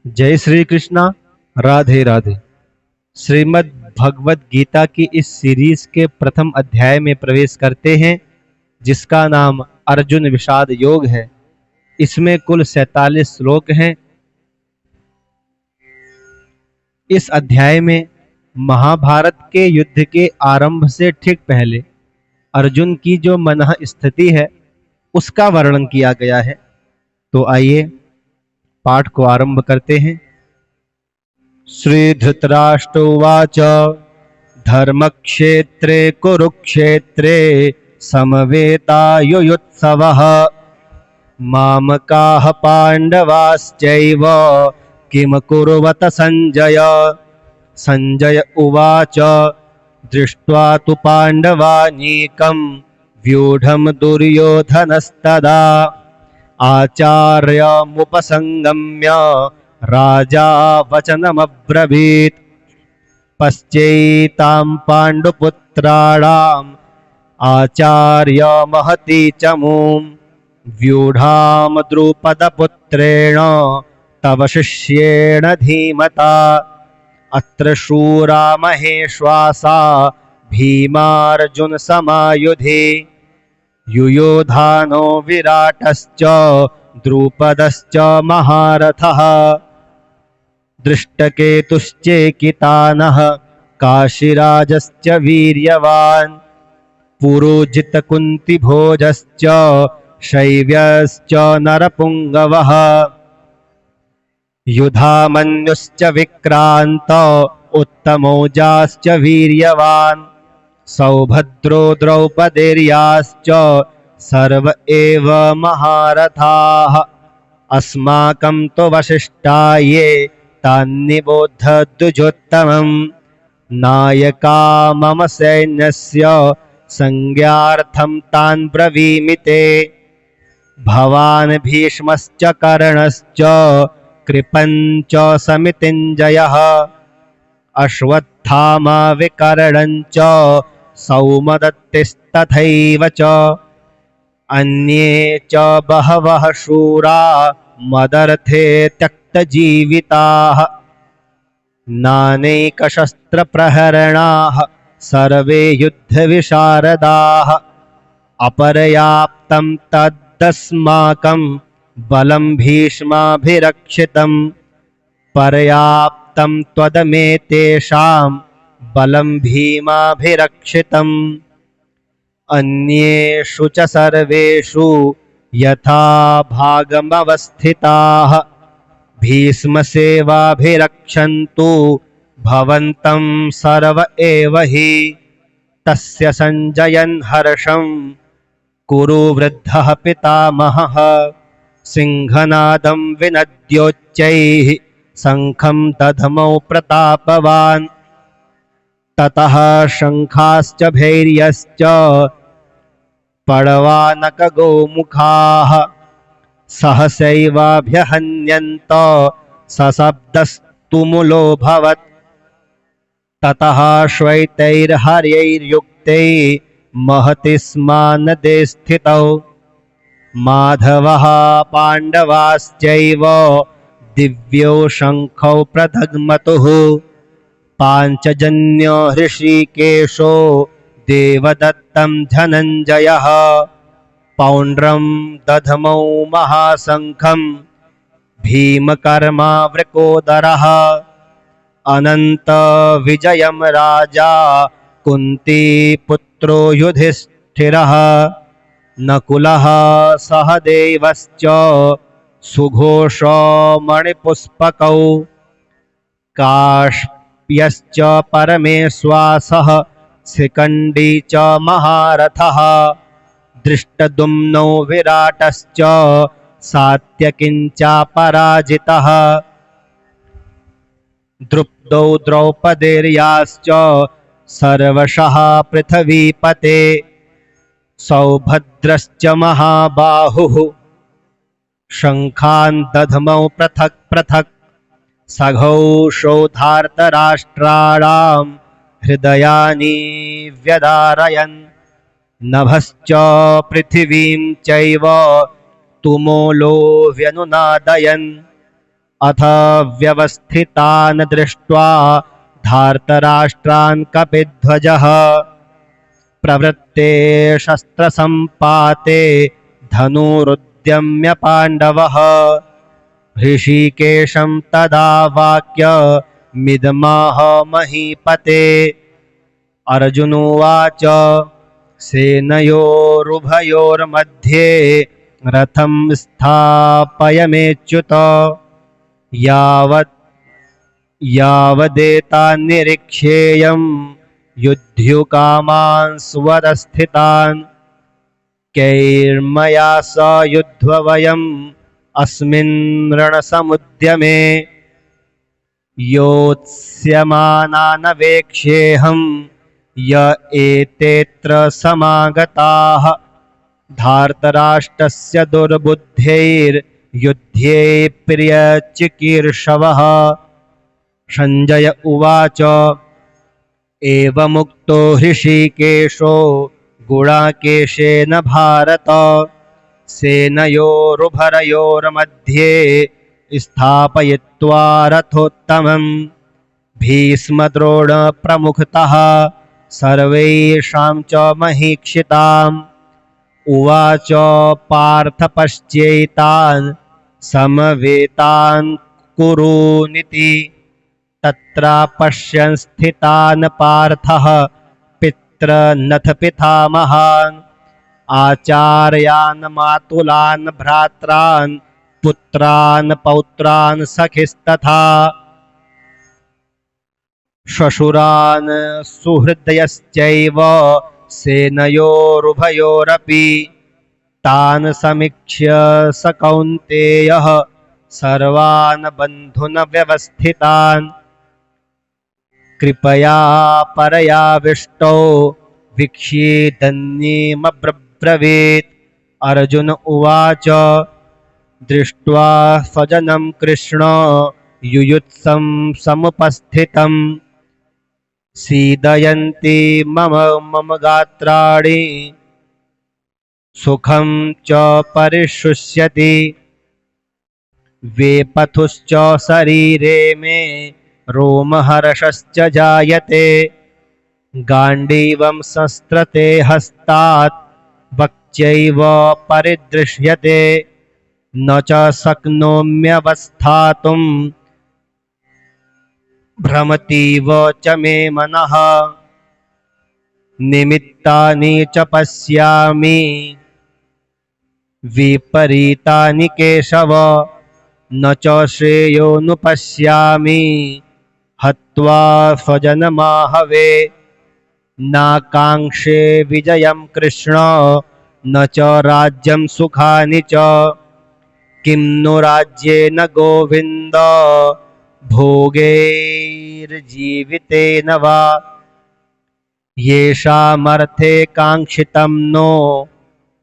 जय श्री कृष्णा। राधे राधे। श्रीमद् भगवत गीता की इस सीरीज के प्रथम अध्याय में प्रवेश करते हैं, जिसका नाम अर्जुन विषाद योग है। इसमें कुल 47 श्लोक हैं। इस अध्याय में महाभारत के युद्ध के आरंभ से ठीक पहले अर्जुन की जो मनः स्थिति है उसका वर्णन किया गया है। तो आइए पाठ को आरंभ करते हैं। श्री धृतराष्ट्र उवाच धर्मक्षेत्रे कुरुक्षेत्रे समवेतायुयुत्सवः मामकाः पाण्डवाश्चैव किम कुर्वत संजय। संजय उवाच दृष्ट्वा तु पाण्डवानीकं व्यूढं दुर्योधनस्तदा आचार्यमुपसंगम्य राजा वचनमब्रवीत्। पश्चैतां पाण्डुपुत्राणाम् आचार्य महती चमूं व्यूढां द्रुपदपुत्रेण तव शिष्येण धीमता। अत्र शूरा महेश्वासा भीमार्जुन समायुधि युयोधानो विराटश्च द्रुपदश्च महारथः। दृष्टकेतुश्चेकितानः काशीराजश्च वीर्यवान् पुरोजितकुन्तिभोजश्च शैव्यश्च नरपुङ्गवः। युधामन्युश्च विक्रान्त उत्तमौजाश्च वीर्यवान् सौभद्रो द्रौपदेर्याश्च सर्व एव महारथाः। अस्माकं तु वसिष्ठा ये तान्निबोध्य द्विजोत्तमम् नायका मम सैन्यस्य संज्ञार्थं तान् ब्रवीमि ते। भवान् भीष्मश्च कर्णश्च कृपञ्च समितिञ्जयः अश्वत्थामा विकर्णञ्च सौमदत्तिस्तथैव च अन्ये च बहवः शूरा मदर्थे त्यक्तजीविताः। नानैकशस्त्रप्रहरणाः सर्वे युद्धविशारदाः। अपर्याप्तं तदस्माकं बलं भीष्माभिरक्षितं पर्याप्तं त्वदमेतेषां बलं भीमाभिरक्षितम्। अन्येषु च सर्वेषु यथा भागमवस्थिताः भीष्मसेवाभिरक्षन्तु भवन्तं सर्व एव हि। तस्य संजयन् हर्षं कुरु वृद्धः पितामहः सिंहनादं विनद्योच्चैः शङ्खं दधमौ प्रतापवान्। ततः शङ्खाश्च भैर्यश्च पडवानकगोमुखाः सहसैवाभ्यहन्यन्त सशब्दस्तुमुलोऽभवत्। ततः श्वैतैर्हर्यैर्युक्तै महति स्मानदे स्थितौ माधवः पाण्डवाश्चैव दिव्यौ शङ्खौ प्रधग्मतुः। पाञ्चजन्यो हृषीकेशो देवदत्तं धनञ्जयः पौण्ड्रं दधमौ महाशङ्खं भीमकर्मा वृकोदरः। अनंत विजयम राजा कुंतीपुत्रो युधिष्ठिरः नकुलः सहदेवश्च सुघोषो मणिपुष्पकौ काश्यश्च परमेश्वासः शिखण्डी च महारथः। दृष्टद्युम्नो विराटश्च सात्यकिञ्चापराजितः। द्रुपदो द्रौपदेर्याश्च सर्वशः पृथ्वीपते सौभद्रश्च महाबाहुः शङ्खान् दधमौ पृथक् पृथक्। सघौषोधार्तराष्ट्राणां हृदयानि व्यदारयन् नभश्च पृथिवीं चैव तुमोलो व्यनुनादयन्। अथ व्यवस्थितान् दृष्ट्वा धार्तराष्ट्रान् कपिध्वजः प्रवृत्ते शस्त्रसम्पाते धनुरुद्यम्य पाण्डवः ऋषिकेशं तदा वाक्यमिदमाह महीपते। अर्जुनोवाच सेनयोरुभयोर्मध्ये रथं स्थापयमेच्युत यावदेतान्निरीक्षेयं युध्युकामान् स्वरस्थितान् कैर्मया स युध्ववयम् अस्मिन् रणसमुद्यमे योत्स्यमानानवेक्षेऽहं य एतेऽत्र समागताः धार्तराष्ट्रस्य दुर्बुद्धैर्युध्ये प्रियचिकीर्षवः। संजय उवाच एवमुक्तो हृषीकेशो गुणाकेशेन भारत सेनयोरुभयोर्मध्ये स्थापयित्वा रथोत्तमं भीष्मद्रोणप्रमुखतः सर्वेषां च महीक्षिताम्। उवाच पार्थ पश्यैतान् समवेतान् कुरूनिति तत्र पश्यन् स्थितान् पार्थः पितृनथ पितामहान् आचार्यान् मातुलान् भ्रात्रान् पुत्रान् पौत्रान् सखिस्तथा श्वशुरान् सुहृदयश्चैव सेनयोरुभयोरपि तान् समीक्ष्य स कौन्तेयः सर्वान् बन्धून् व्यवस्थितान् कृपया परयाविष्टौ वीक्षितन्येमब्रवीत्। अर्जुन उवाच दृष्ट्वा स्वजनं कृष्ण युयुत्सं समुपस्थितं सीदयन्ति मम गात्राणि सुखं च परिशुष्यति वेपथुश्च शरीरे मे रोमहर्षश्च जायते गाण्डीवं संस्त्रते हस्तात् वक्चैव परिदृश्यते न च शक्नोम्यवस्थातुं भ्रमतीव च मे मनः निमित्तानि च पश्यामि विपरीतानि केशव न च श्रेयोनुपश्यामि हत्वा स्वजनमाहवे नाकाङ्क्षे विजयं कृष्ण न च राज्यं सुखानि च किं नु राज्येन गोविन्द भोगैर्जीवितेन वा येषामर्थे काङ्क्षितं नो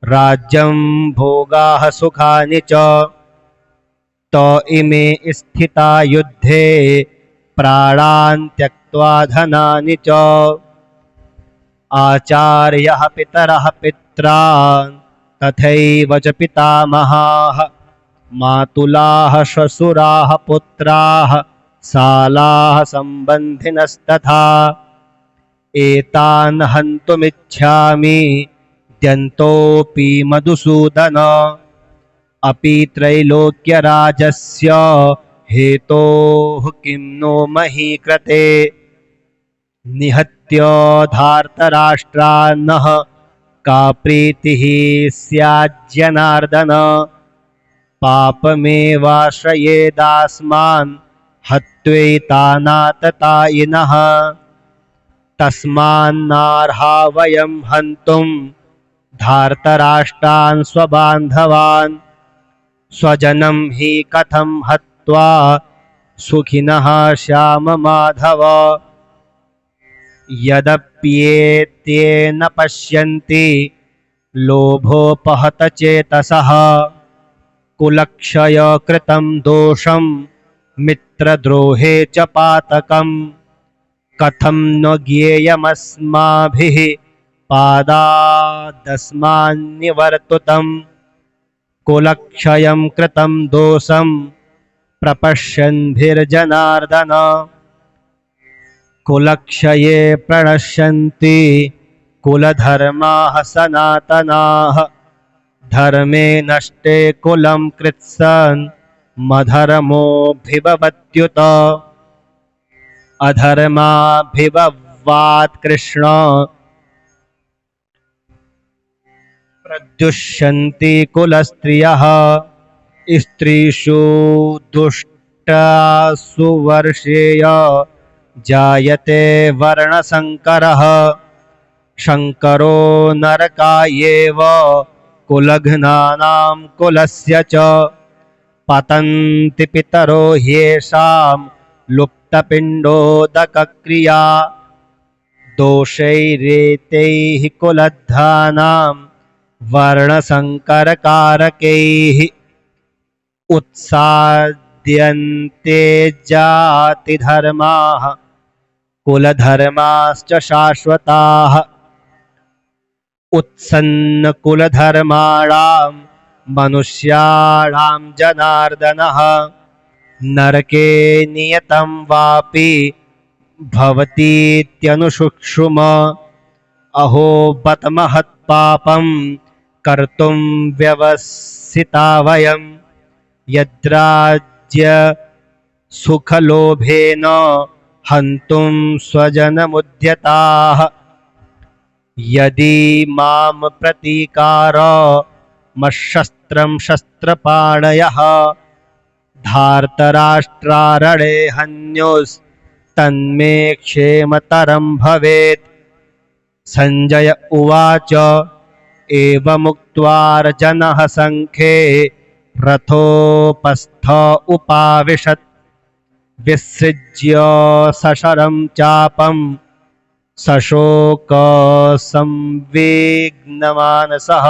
राज्यं भोगाः सुखानि च त इमे स्थिता युद्धे प्राणान् त्यक्त्वा धनानि च आचार्यः पितरः पित्रान् तथैव च पितामहाः मातुलाः श्वशुराः पुत्राः सालाः सम्बन्धिनस्तथा एतान् हन्तुमिच्छामि द्यन्तोऽपि मधुसूदन अपि त्रैलोक्यराजस्य हेतोः किं नो मही कृते निहत्य धार्तराष्ट्रान्नः का प्रीतिः स्याज्जनार्दन पापमेवाश्रयेदास्मान् हत्वैतानाततायिनः तस्मान्नार्हा वयं हन्तुं धार्तराष्ट्रान् स्वबान्धवान् स्वजनं हि कथं हत्वा सुखिनः श्याम माधव यद्यप्येते न पश्यन्ति लोभोपहत चेतसः कुलक्षय कृतं दोषं मित्रद्रोहे च पातकं कथं न ज्ञेयमस्माभिः पादादस्मान्निवर्तुतं कुलक्षयं कृतं दोषं प्रपश्यन्भिर्जनार्दन कुलक्षये प्रणश्यन्ति कुलधर्माः सनातनाः धर्मे नष्टे कुलं कृत्सन् मधर्मोऽभिभवत्युत अधर्माभिभवात् कृष्ण प्रद्युष्यन्ति कुलस्त्रियः स्त्रीषु दुष्टासु वर्षेय जायते वर्णसंकरः शंकरो नरकायेव कुलघ्नानां कुलस्य च पतन्ति पितरो ह्येषां लुप्तपिण्डोदकक्रिया दोषैरेतैः कुलद्धानां वर्णसंकरकारकैः उत्साद्यन्ते जातिधर्माः कुलधर्माश्च शाश्वताः उत्सन्नकुलधर्माणां मनुष्याणां जनार्दनः नरके नियतं वापि भवतीत्यनुशुक्षुम अहो बत महत्पापं कर्तुं व्यवसिता वयं यद्राज्य सुखलोभेन हन्तुं स्वजनमुद्यताः यदि मां प्रतीकारमशस्त्रं शस्त्रपाणयः धार्तराष्ट्रारणे हन्योस्तन्मे क्षेमतरं भवेत्। संजय उवाच एवमुक्त्वार्जुनः सङ्ख्ये रथोपस्थ उपाविशत् विसृज्य सशरं चापं सशोक संविघ्नमानसः।